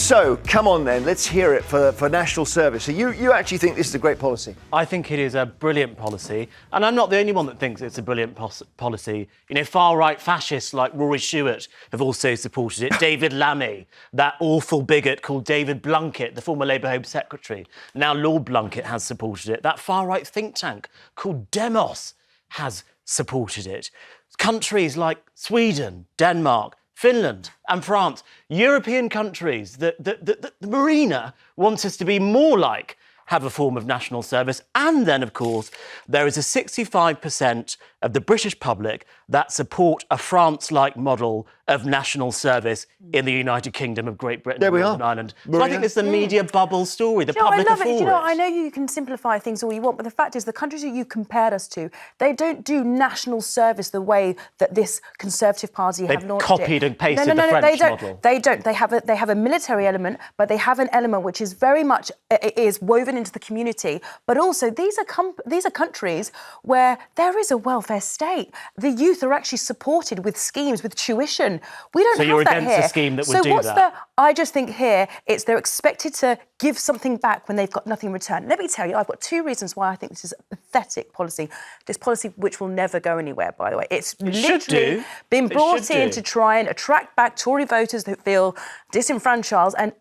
So, come on then, let's hear it for national service. So you actually think this is a great policy? I think it is a brilliant policy, and I'm not the only one that thinks it's a brilliant policy. You know, far-right fascists like Rory Stewart have also supported it. David Lammy, that awful bigot called David Blunkett, the former Labour Home Secretary. Now Lord Blunkett has supported it. That far-right think tank called Demos has supported it. Countries like Sweden, Denmark, Finland and France, European countries that Marina wants us to be more like, have a form of national service. And then, of course, there is a 65% of the British public that support a France-like model of national service in the United Kingdom of Great Britain and Northern Ireland. So I think it's the media bubble story, the public are for it. I know you can simplify things all you want, but the fact is the countries that you compared us to, they don't do national service the way that this Conservative Party have launched it. They've copied and pasted the French model. They don't. They have a military element, but they have an element which is very much is woven into the community. But also, these are countries where there is a welfare state. The youth are actually supported with schemes, with tuition. We don't have that here. So you're against a scheme that would do that? I just think here they're expected to give something back when they've got nothing in return. Let me tell you, I've got two reasons why I think this is a pathetic policy. This policy which will never go anywhere, by the way. It's literally been brought in to try and attract back Tory voters that feel disenfranchised and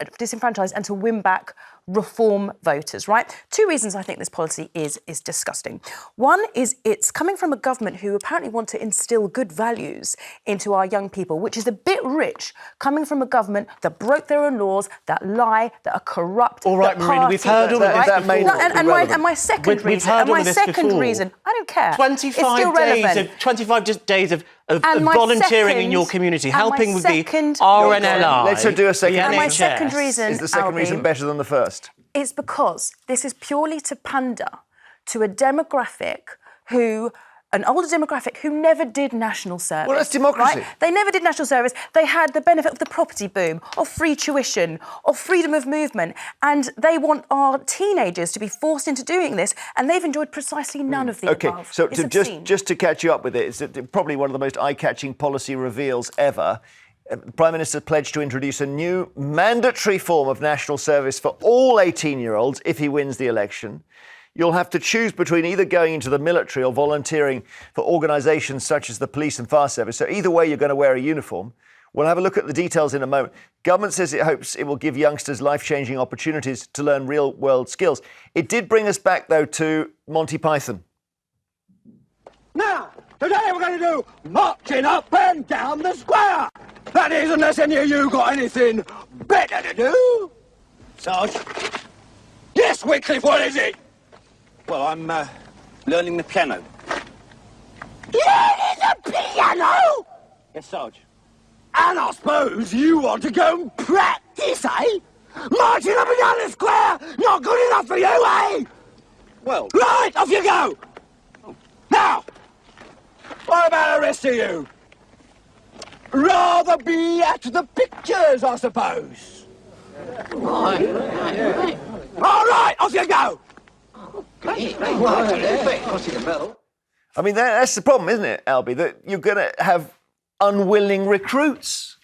to win back reform voters, right? Two reasons I think this policy is disgusting. One is it's coming from a government who apparently want to instill good values into our young people, which is a bit rich, coming from a government that broke their own laws, that lie, that are corrupt. All right, Marina, we've heard all of this before. And my second reason, I don't care. 25 days of volunteering in your community, helping with the RNLI. Let's do a second. And my second reason, is the second reason better than the first? It's because this is purely to pander to a demographic an older demographic who never did national service. Well, that's democracy. Right? They never did national service. They had the benefit of the property boom, of free tuition, of freedom of movement, and they want our teenagers to be forced into doing this, and they've enjoyed precisely none of the above. So just to catch you up with it, it's probably one of the most eye-catching policy reveals ever. The Prime Minister pledged to introduce a new mandatory form of national service for all 18-year-olds if he wins the election. You'll have to choose between either going into the military or volunteering for organisations such as the police and fire service. So either way, you're going to wear a uniform. We'll have a look at the details in a moment. Government says it hopes it will give youngsters life-changing opportunities to learn real-world skills. It did bring us back, though, to Monty Python. Now, today we're going to do marching up and down the square. That is, unless any of you got anything better to do. Sarge? Yes, Wycliffe, what is it? Well, I'm learning the piano. Learning the piano? Yes, Sarge. And I suppose you want to go and practice, eh? Marching up and down the square, not good enough for you, eh? Well... Right, off you go! Oh. Now, what about the rest of you? Rather be at the pictures, I suppose. Right. All right, off you go! I mean, that's the problem, isn't it, Albie? That you're going to have unwilling recruits.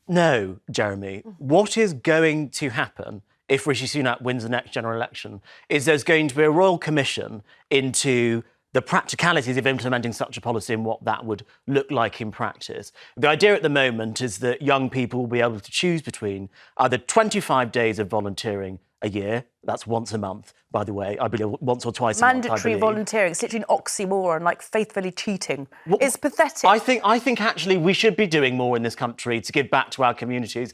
No, Jeremy. What is going to happen if Rishi Sunak wins the next general election is there's going to be a royal commission into the practicalities of implementing such a policy and what that would look like in practice. The idea at the moment is that young people will be able to choose between either 25 days of volunteering a year, that's once a month, by the way, I believe once or twice a month. Mandatory volunteering, it's literally an oxymoron, like faithfully cheating. It's pathetic. I think actually we should be doing more in this country to give back to our communities.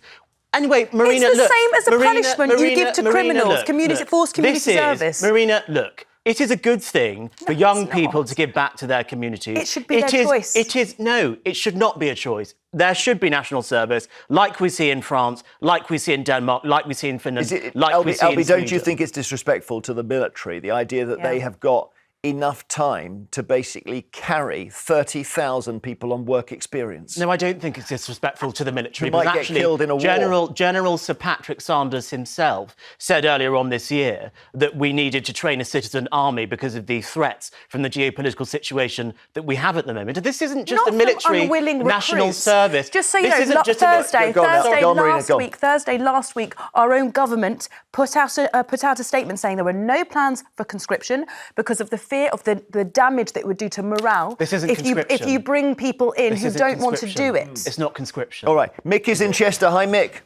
Anyway, Marina, it's the same as the punishment you give to criminals, forced community service. Marina, look, it is a good thing for young people to give back to their communities. It should be their choice. No, it should not be a choice. There should be national service, like we see in France, like we see in Denmark, like we see in Finland, like we see in Sweden. Don't you think it's disrespectful to the military, the idea that they have got enough time to basically carry 30,000 people on work experience? No, I don't think it's disrespectful to the military. You might because get actually, killed in a war. General Sir Patrick Sanders himself said earlier on this year that we needed to train a citizen army because of the threats from the geopolitical situation that we have at the moment. This isn't just Not a from military unwilling national recruits. service. Just so you This know, isn't just Thursday Marina, last week, our own government put out a statement saying there were no plans for conscription because of the fear of the damage that it would do to morale. This isn't if conscription. you bring people in This who isn't don't want to conscription. do it. It's not conscription. All right, Mick is in Chester. Hi, Mick.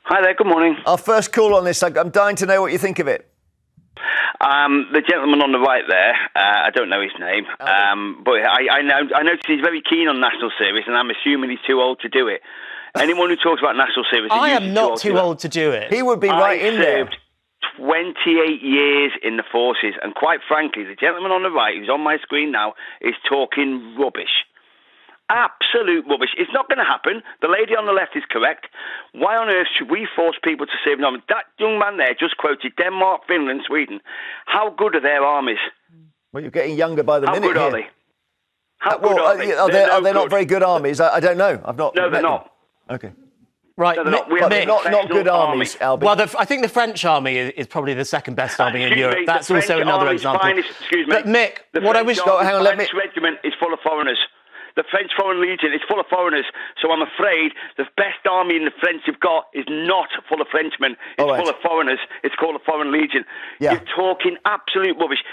Hi there, good morning. Our first call on this. I'm dying to know what you think of it. The gentleman on the right there, I don't know his name, but I noticed he's very keen on national service, and I'm assuming he's too old to do it. Anyone who talks about national service... I am not too old to do it. He would be right in there. I served 28 years in the forces, and quite frankly, the gentleman on the right, who's on my screen now, is talking rubbish. Absolute rubbish. It's not going to happen. The lady on the left is correct. Why on earth should we force people to serve in armies? That young man there just quoted Denmark, Finland, Sweden. How good are their armies? Well, you're getting younger by the How minute good are here. they? How good are they? Are they not very good armies? I don't know. I've not. No, they're met them. not. Okay. Right, No, they're not. We But have a not good professional armies, Albie. Well, I think the French army is probably the second best army in Excuse Europe. me, That's the also French another army's example. finest- excuse me. But Mick, The what I French wish... army's hang on, let me- finest regiment is full of foreigners. The French Foreign Legion is full of foreigners. So I'm afraid the best army in the French have got is not full of Frenchmen. It's All right. full of foreigners. It's called a Foreign Legion. Yeah. You're talking absolute rubbish.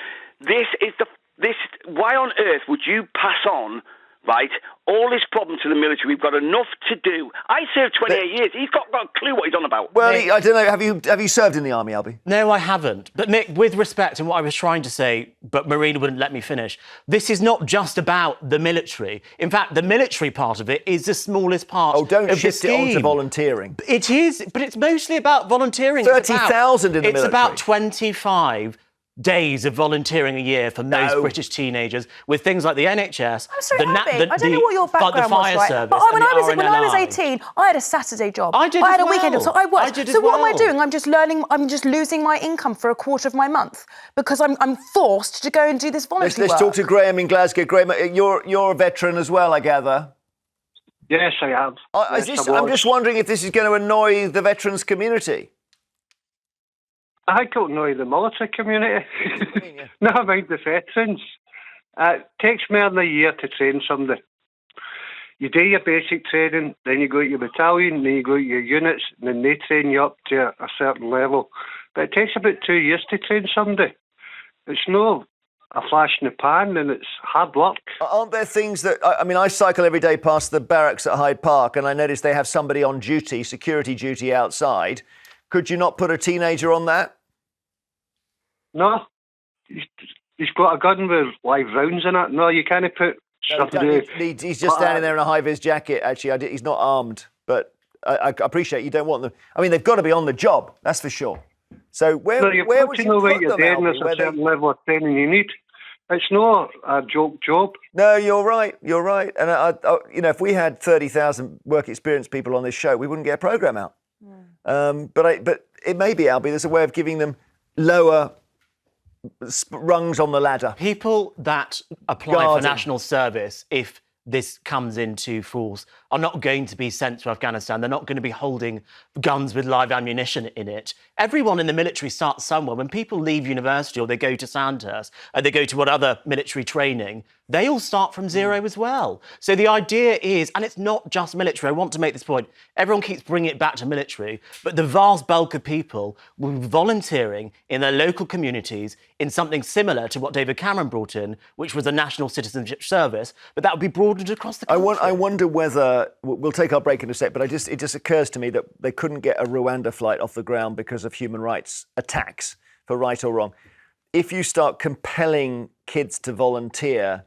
Why on earth would you pass on, right, all this problem to the military? We've got enough to do. I served 28 years. He's got a clue what he's on about. Well, I don't know. Have you served in the army, Albie? No, I haven't. But Mick, with respect and what I was trying to say, but Marina wouldn't let me finish, this is not just about the military. In fact, the military part of it is the smallest part Oh, don't of the shift it on to scheme. volunteering. It is, but it's mostly about volunteering. 30,000 in the It's military. about 25 days of volunteering a year for most No. British teenagers with things like the NHS, I'm sorry, Albie, I don't know what your the background was, fire right? service, But when and I was the when I was RNLI. 18, I had a Saturday job. I did I had as a weekend well. job, so I worked. I did as so what am I well. doing? I'm just learning. I'm just losing my income for a quarter of my month because I'm forced to go and do this voluntary Let's work. talk to Graham in Glasgow. Graham, you're a veteran as well, I gather. Yes, I have. Yes, I I'm was. just wondering if this is going to annoy the veterans community. I think it'll annoy the military community. Never mind the veterans. It takes more than a year to train somebody. You do your basic training, then you go to your battalion, then you go to your units, and then they train you up to a certain level. But it takes about 2 years to train somebody. It's no a flash in the pan, and it's hard work. Aren't there things that... I mean, I cycle every day past the barracks at Hyde Park, and I notice they have somebody on duty, security duty outside. Could you not put a teenager on that? No. He's got a gun with live rounds in it. No, you can't put somebody... He's just standing there in a high-vis jacket, actually. He's not armed, but I appreciate you don't want them... I mean, they've got to be on the job, that's for sure. So where you've would got to you know what put you're them, doing. Albie? There's a certain level of training you need. It's not a joke job. No, you're right. And, if we had 30,000 work experience people on this show, we wouldn't get a programme out. But it may be, Albie, there's a way of giving them lower rungs on the ladder. People that apply Guarding. for national service, if this comes into force, are not going to be sent to Afghanistan. They're not going to be holding guns with live ammunition in it. Everyone in the military starts somewhere. When people leave university or they go to Sandhurst or they go to what other military training, they all start from zero as well. So the idea is, and it's not just military, I want to make this point, everyone keeps bringing it back to military, but the vast bulk of people will be volunteering in their local communities in something similar to what David Cameron brought in, which was a national citizenship service, but that would be broadened across the country. I wonder whether... We'll take our break in a sec, but it just occurs to me that they couldn't get a Rwanda flight off the ground because of human rights attacks, for right or wrong. If you start compelling kids to volunteer,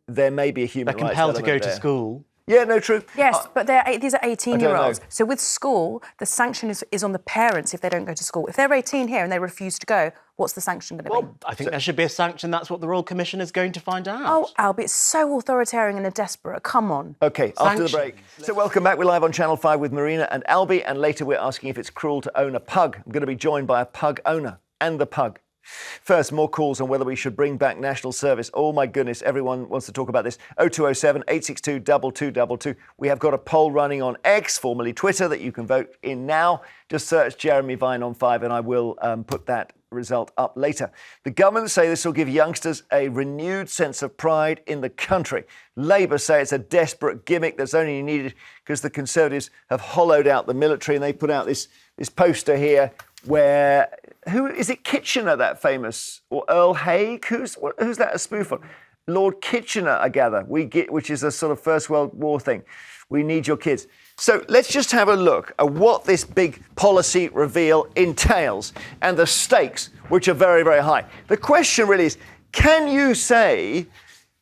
there may be a human They're rights compelled to go element to there. school. Yeah, no, true. Yes, but these are 18-year-olds. know. So with school, the sanction is on the parents if they don't go to school. If they're 18 here and they refuse to go, what's the sanction going to be? Well, I think there should be a sanction. That's what the Royal Commission is going to find out. Oh, Albie, it's so authoritarian and desperate. Come on. OK, after the Sanctions. break. So welcome back. We're live on Channel 5 with Marina and Albie, and later we're asking if it's cruel to own a pug. I'm going to be joined by a pug owner and the pug First, more calls on whether we should bring back national service. Oh, my goodness, everyone wants to talk about this. 0207 862 2222. We have got a poll running on X, formerly Twitter, that you can vote in now. Just search Jeremy Vine on 5 and I will put that result up later. The government say this will give youngsters a renewed sense of pride in the country. Labour say it's a desperate gimmick that's only needed because the Conservatives have hollowed out the military, and they put out this poster here where, who is it, Kitchener, that famous, or Earl Haig? Who's that a spoof on? Lord Kitchener, I gather, which is a sort of First World War thing. We need your kids. So let's just have a look at what this big policy reveal entails and the stakes, which are very, very high. The question really is, can you say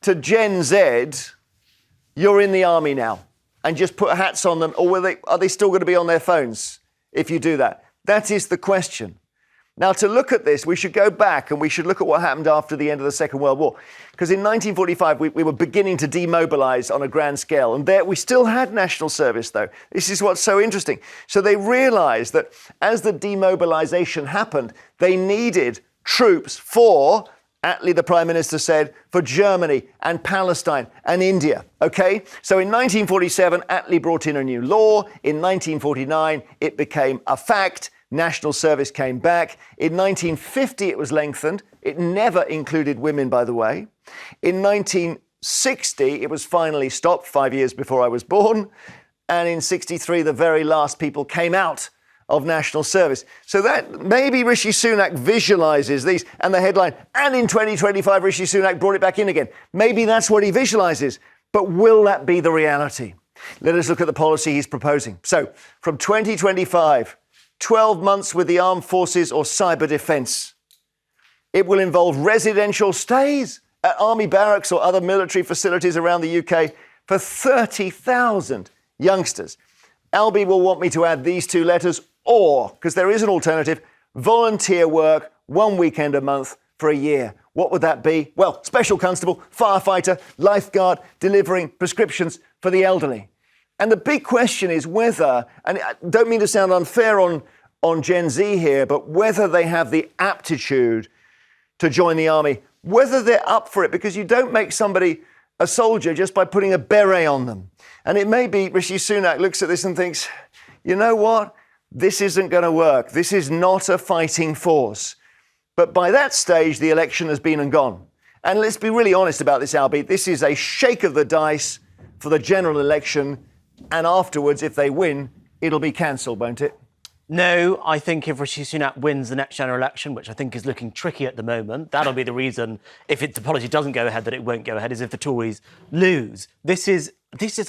to Gen Z, you're in the army now, and just put hats on them, or are they still going to be on their phones if you do that? That is the question. Now, to look at this, we should go back and we should look at what happened after the end of the Second World War. Because in 1945, we were beginning to demobilise on a grand scale. And there we still had national service, though. This is what's so interesting. So they realised that as the demobilisation happened, they needed troops for, Attlee, the Prime Minister, said, for Germany and Palestine and India. OK? So in 1947, Attlee brought in a new law. In 1949, it became a fact. National service came back. In 1950, it was lengthened. It never included women, by the way. In 1960, it was finally stopped 5 years before I was born. And in 63, the very last people came out of national service. So that maybe Rishi Sunak visualises these, and the headline, and in 2025, Rishi Sunak brought it back in again. Maybe that's what he visualises. But will that be the reality? Let us look at the policy he's proposing. So from 2025, 12 months with the armed forces or cyber defence. It will involve residential stays at army barracks or other military facilities around the UK for 30,000 youngsters. Albie will want me to add these two letters, or, because there is an alternative, volunteer work 1 weekend a month for a year. What would that be? Well, special constable, firefighter, lifeguard, delivering prescriptions for the elderly. And the big question is whether, and I don't mean to sound unfair on Gen Z here, but whether they have the aptitude to join the army, whether they're up for it, because you don't make somebody a soldier just by putting a beret on them. And it may be Rishi Sunak looks at this and thinks, you know what? This isn't going to work. This is not a fighting force. But by that stage, the election has been and gone. And let's be really honest about this, Albie. This is a shake of the dice for the general election. And afterwards, if they win, it'll be cancelled, won't it? No, I think if Rishi Sunak wins the next general election, which I think is looking tricky at the moment, that'll be the reason, if the policy doesn't go ahead, that it won't go ahead, is if the Tories lose. This is.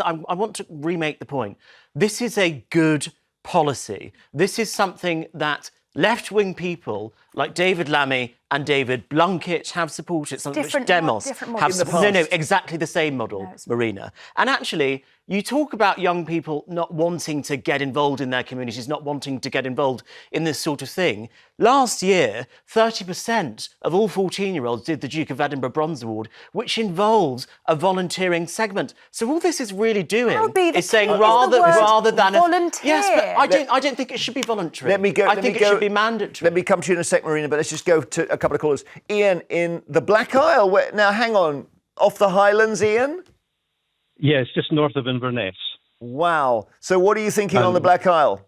I want to remake the point. This is a good policy. This is something that left-wing people like David Lammy and David Blunkett have supported. Something which Demos have supported. No, exactly the same model, Marina. And actually, you talk about young people not wanting to get involved in their communities, not wanting to get involved in this sort of thing. Last year, 30% of all 14-year-olds did the Duke of Edinburgh Bronze Award, which involves a volunteering segment. So all this is really doing is saying rather than volunteer. Yes, but I don't think it should be voluntary. I think it should be mandatory. Let me come to you in a sec, Marina, but let's just go to a couple of callers. Ian in the Black Isle. Now, hang on. Off the Highlands, Ian? Yeah, it's just north of Inverness. Wow. So what are you thinking on the Black Isle?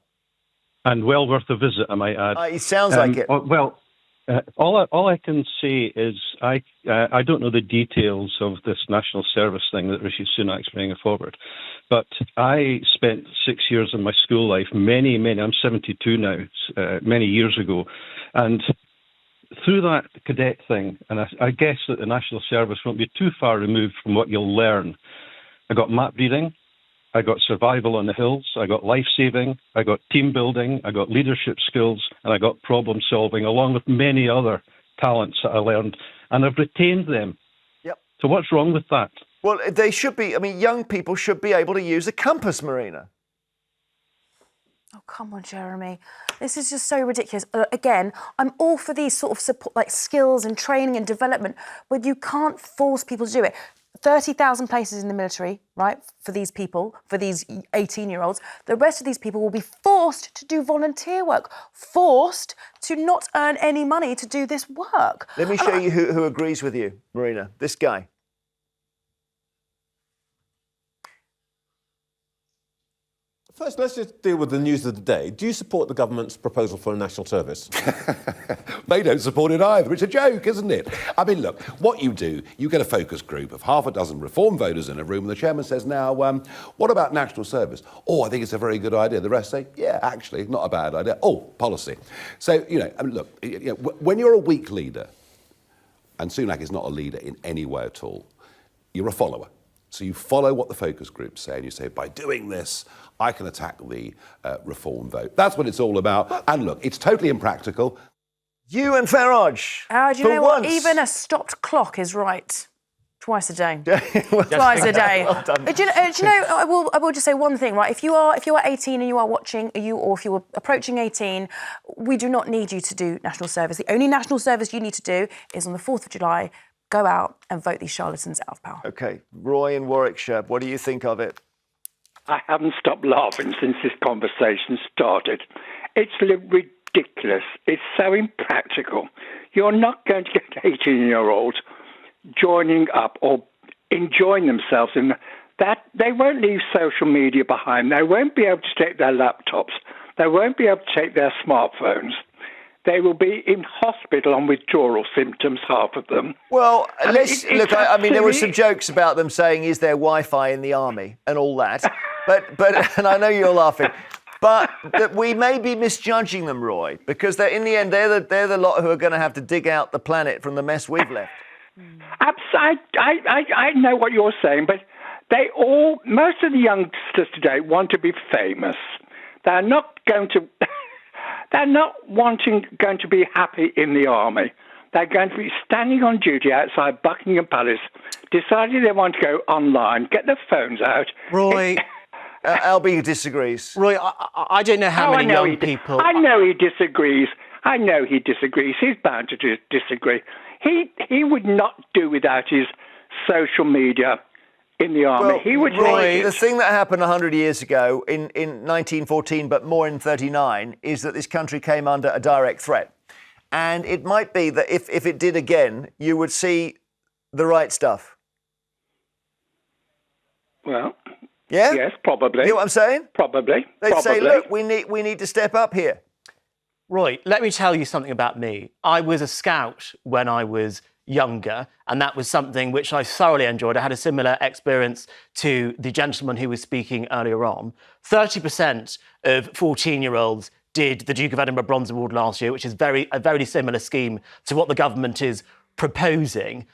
And well worth a visit, I might add. It sounds like it. Well, all I can say is I don't know the details of this national service thing that Rishi Sunak's bringing forward, but I spent 6 years of my school life, many, I'm 72 now, many years ago, and through that cadet thing, and I guess that the national service won't be too far removed from what you'll learn. I got map reading, I got survival on the hills, I got life saving, I got team building, I got leadership skills, and I got problem solving, along with many other talents that I learned, and I've retained them. Yep. So what's wrong with that? Well, they should be. I mean, young people should be able to use a compass, Marina. Oh, come on, Jeremy. This is just so ridiculous. Again, I'm all for these sort of support, like skills and training and development, but you can't force people to do it. 30,000 places in the military, right, for these people, for these 18-year-olds. The rest of these people will be forced to do volunteer work, forced to not earn any money to do this work. Let me show you who agrees with you, Marina. This guy. First, let's just deal with the news of the day. Do you support the government's proposal for a national service? They don't support it either. It's a joke, isn't it? I mean, look, what you do, you get a focus group of half a dozen reform voters in a room, and the chairman says, now, what about national service? Oh, I think it's a very good idea. The rest say, yeah, actually, not a bad idea. Oh, policy. So, you know, I mean, look, when you're a weak leader, and Sunak is not a leader in any way at all, you're a follower. So you follow what the focus groups say, and you say, by doing this, I can attack the reform vote. That's what it's all about. And look, it's totally impractical. You and Farage. Do you know what? Even a stopped clock is right. Twice a day. Twice a day. Well done. Do you know, I will just say one thing, right? If you are 18 and you are watching, or if you are approaching 18, we do not need you to do national service. The only national service you need to do is on the 4th of July, go out and vote these charlatans out of power. OK. Roy in Warwickshire, what do you think of it? I haven't stopped laughing since this conversation started. It's ridiculous. It's so impractical. You're not going to get 18-year-olds joining up or enjoying themselves in that. They won't leave social media behind. They won't be able to take their laptops. They won't be able to take their smartphones. They will be in hospital on withdrawal symptoms, half of them. Well, look, I mean, there were some jokes about them saying, is there Wi-Fi in the army and all that. But and I know you're laughing, but that we may be misjudging them, Roy, because in the end, they're the lot who are going to have to dig out the planet from the mess we've left. I know what you're saying, but most of the youngsters today want to be famous. They're not going to... They're not going to be happy in the army. They're going to be standing on duty outside Buckingham Palace, deciding they want to go online, get their phones out. Roy... Albie disagrees. Roy, I don't know how many young people... I know he disagrees. He's bound to disagree. He would not do without his social media in the army. Well, he would. Roy, the thing that happened 100 years ago in 1914, but more in 39, is that this country came under a direct threat. And it might be that if it did again, you would see the right stuff. Well... Yeah? Yes, probably. You know what I'm saying? Probably. They'd say, look, we need to step up here. Roy, let me tell you something about me. I was a scout when I was younger, and that was something which I thoroughly enjoyed. I had a similar experience to the gentleman who was speaking earlier on. 30% of 14-year-olds did the Duke of Edinburgh Bronze Award last year, which is a very similar scheme to what the government is proposing.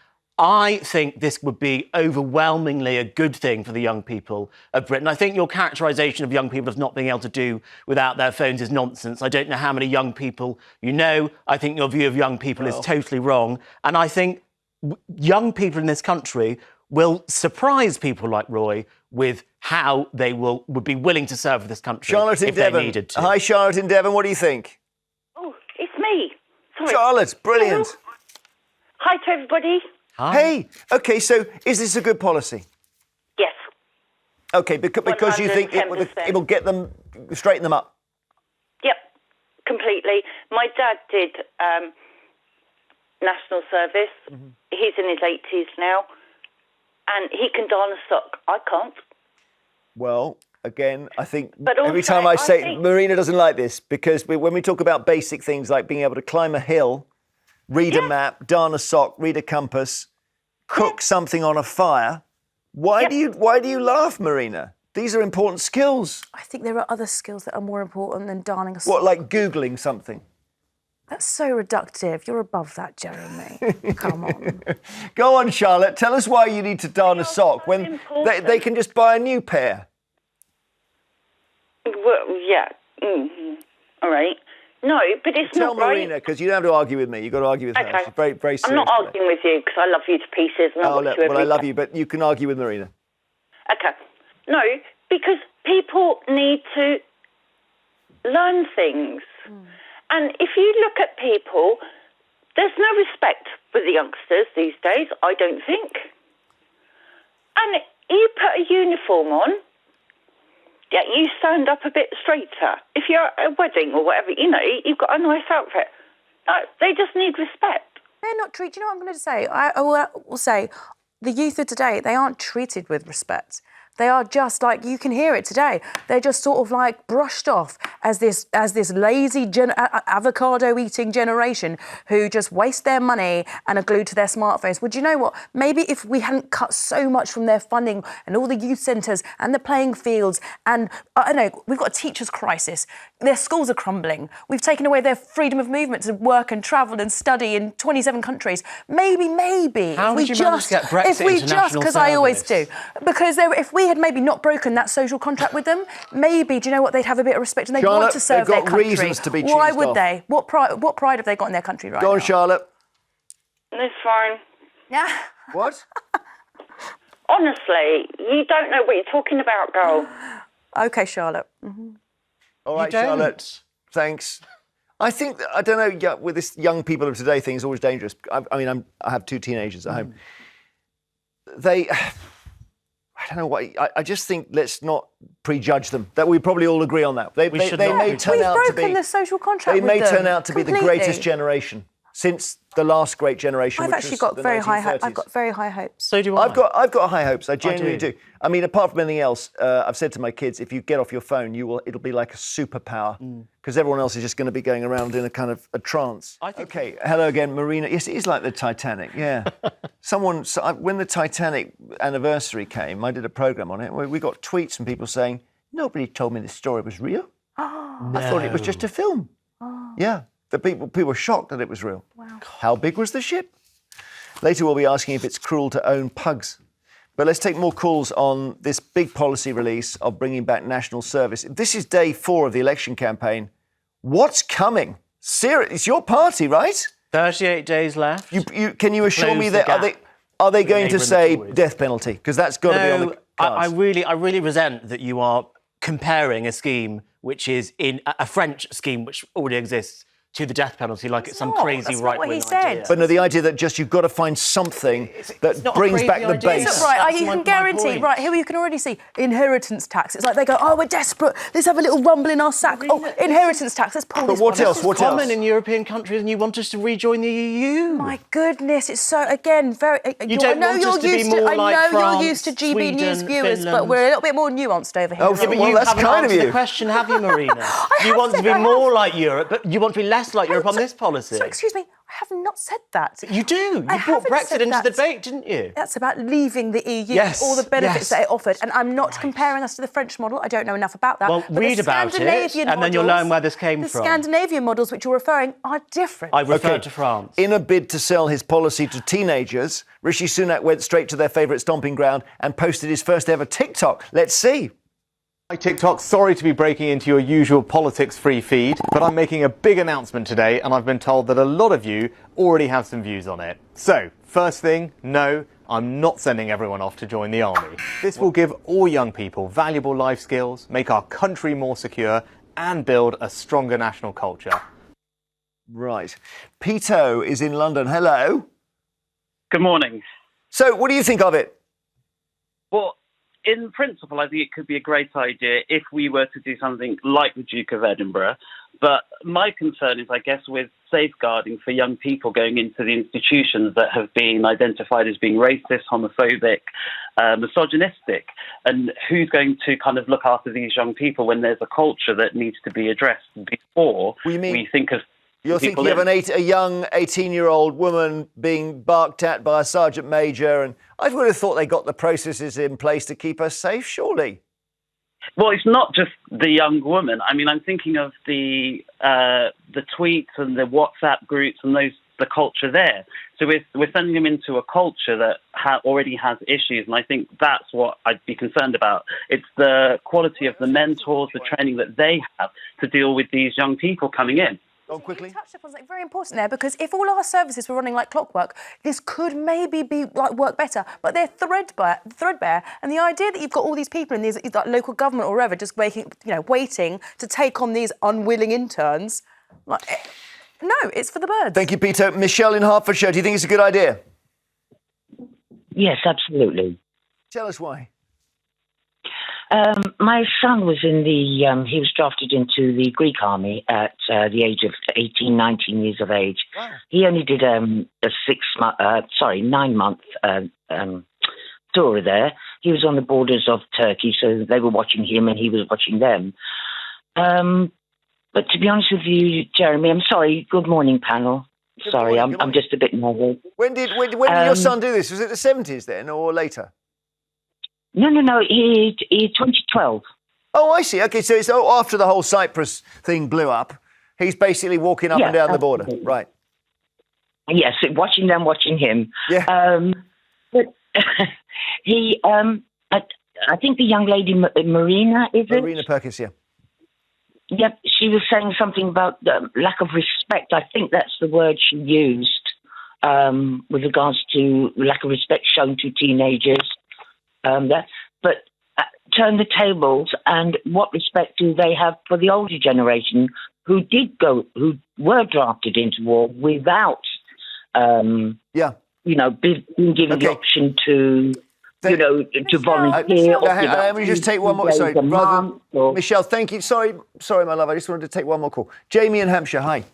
I think this would be overwhelmingly a good thing for the young people of Britain. I think your characterisation of young people as not being able to do without their phones is nonsense. I don't know how many young people you know. I think your view of young people is totally wrong. And I think young people in this country will surprise people like Roy with how they would be willing to serve this country if they needed to. Hi, Charlotte in Devon. What do you think? Oh, it's me. Sorry. Charlotte, brilliant. Hello. Hi to everybody. Hi. Hey, OK, so is this a good policy? Yes. OK, because you think it will get them, straighten them up? Yep, completely. My dad did national service. Mm-hmm. He's in his 80s now, and he can darn a sock. I can't. Well, again, I think every time I say Marina doesn't like this, because when we talk about basic things like being able to climb a hill, read a map, darn a sock, read a compass, cook something on a fire. Why do you laugh, Marina? These are important skills. I think there are other skills that are more important than darning a sock. What, like Googling something? That's so reductive. You're above that, Jeremy. Come on. Go on, Charlotte. Tell us why you need to darn a sock when they can just buy a new pair. Well, yeah. Mm-hmm. All right. No, but it's Tell not right. Marina, because you don't have to argue with me. You've got to argue with her. She's very, very serious. I'm not arguing with you because I love you to pieces. And I love you, but you can argue with Marina. Okay. No, because people need to learn things. Mm. And if you look at people, there's no respect for the youngsters these days, I don't think. And you put a uniform on, yeah, you stand up a bit straighter. If you're at a wedding or whatever, you've got a nice outfit. They just need respect. They're not treated. Do you know what I'm going to say? I will say, the youth of today, they aren't treated with respect. They are just like, you can hear it today. They're just sort of like brushed off as this lazy avocado-eating generation who just waste their money and are glued to their smartphones. Well, do you know what? Maybe if we hadn't cut so much from their funding and all the youth centres and the playing fields and, I don't know, we've got a teachers' crisis. Their schools are crumbling. We've taken away their freedom of movement to work and travel and study in 27 countries. Maybe. How did you manage to get Brexit into national because I always service? do. Because if we had maybe not broken that social contract with them, maybe, do you know what, they'd have a bit of respect and they'd want to serve their country. They've got reasons to be Why cheesed would off. they? What pride have they got in their country right now? Go on, Charlotte. It's fine. Yeah. What? Honestly, you don't know what you're talking about, girl. OK, Charlotte. Mm-hmm. All right, don't. Charlotte. Thanks. I think, I don't know, with this young people of today thing is always dangerous. I have 2 teenagers at home. I don't know why. I just think let's not prejudge them. That we probably all agree on that. They may turn out to be. We've broken the social contract They with may them turn out to be the completely. greatest generation since the last great generation. I've which actually was got the very high. 1930s. I've got very high hopes. So do I. I've got high hopes. I genuinely do. do. I mean, apart from anything else, I've said to my kids, if you get off your phone, it'll be like a superpower because everyone else is just going to be going around in a kind of a trance. Okay, hello again, Marina. Yes, it is like the Titanic. Yeah. When the Titanic anniversary came, I did a programme on it. We got tweets from people saying, nobody told me this story was real. I thought it was just a film. Yeah. The people were shocked that it was real. Wow. How big was the ship? Later we'll be asking if it's cruel to own pugs. But let's take more calls on this big policy release of bringing back national service. This is day 4 of the election campaign. What's coming? It's your party, right? 38 days left. Can you assure me Close that the are they going Labour to and say the Tories. death penalty? Because that's got to be on the cards. I really resent that you are comparing a scheme which is in a French scheme which already exists to the death penalty like it's some crazy right-wing idea. But no, the idea that just you've got to find something that brings back the base. Is it right? You can guarantee. Right here, you can already see inheritance tax. It's like they go, oh, we're desperate. Let's have a little rumble in our sack. Oh, inheritance tax. Let's pull this. But what else? What else? Common in European countries, and you want us to rejoin the EU. My goodness, it's so again very. You don't want us to be more like France, you're used to GB Sweden, News viewers, Finland. but we're a little bit more nuanced over here. Oh, Yeah, but well, you that's haven't kind of answered you. the question, have you, Marina? You want to be more like Europe, but you want to be less like Europe on this policy. So, excuse me, I have not said that. You do. You I brought haven't Brexit said into the that. debate, didn't you? That's about leaving the EU, Yes, all the benefits yes. that it offered. And I'm not comparing us to the French model. I don't know enough about that. Well, But the read about it, Scandinavian and then you'll models- learn where this came from. The Scandinavian models, which you're referring, are different. I referred to France. In a bid to sell his policy to teenagers, Rishi Sunak went straight to their favourite stomping ground and posted his first ever TikTok. Let's see. Hi TikTok, sorry to be breaking into your usual politics-free feed, but I'm making a big announcement today and I've been told that a lot of you already have some views on it. So, first thing, no, I'm not sending everyone off to join the army. This will give all young people valuable life skills, make our country more secure and build a stronger national culture. Right. Pito is in London. Hello. Good morning. So, what do you think of it? Well, in principle, I think it could be a great idea if we were to do something like the Duke of Edinburgh. But my concern is, I guess, with safeguarding for young people going into the institutions that have been identified as being racist, homophobic, misogynistic. And who's going to kind of look after these young people when there's a culture that needs to be addressed before we think of You're people thinking of in. a young 18-year-old woman being barked at by a sergeant major, and I would have thought they got the processes in place to keep her safe, surely. Well, it's not just the young woman. I mean, I'm thinking of the tweets and the WhatsApp groups and the culture there. So we're sending them into a culture that already has issues, and I think that's what I'd be concerned about. It's the quality of the mentors, the training that they have to deal with these young people coming in. Quickly. You touched upon something very important there, because if all our services were running like clockwork, this could maybe be like work better. But they're threadbare, and the idea that you've got all these people in these like local government or wherever just waiting to take on these unwilling interns, no, it's for the birds. Thank you, Pito. Michelle in Hertfordshire, do you think it's a good idea? Yes, absolutely. Tell us why. My son was in the, he was drafted into the Greek army at the age of 18, 19 years of age. Wow. He only did a 9-month tour there. He was on the borders of Turkey, so they were watching him and he was watching them. But to be honest with you, Jeremy, I'm sorry. Good morning, panel. Sorry, I'm just a bit nervous. When did your son do this? Was it the 70s then or later? No. He 2012. Oh, I see. Okay, so it's after the whole Cyprus thing blew up. He's basically walking up and down the border, right? Yes, watching them, watching him. Yeah. But he, I think the young lady Marina, is it? Marina Purkiss, yeah. Yep, she was saying something about lack of respect. I think that's the word she used with regards to lack of respect shown to teenagers. But turn the tables, and what respect do they have for the older generation who were drafted into war without, being given the option to. To volunteer. Let me just take one more. Sorry, Michelle, thank you. Sorry, my love. I just wanted to take one more call. Jamie in Hampshire, hi.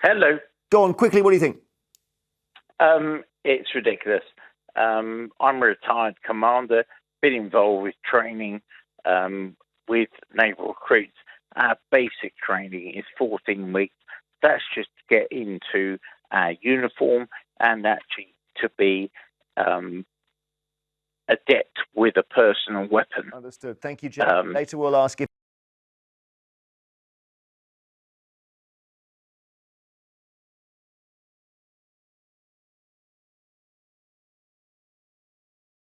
Hello. Go on, quickly. What do you think? It's ridiculous. I'm a retired commander, been involved with training with naval recruits. Our basic training is 14 weeks. That's just to get into our uniform and actually to be adept with a personal weapon. Understood. Thank you, Jamie. Later we'll ask if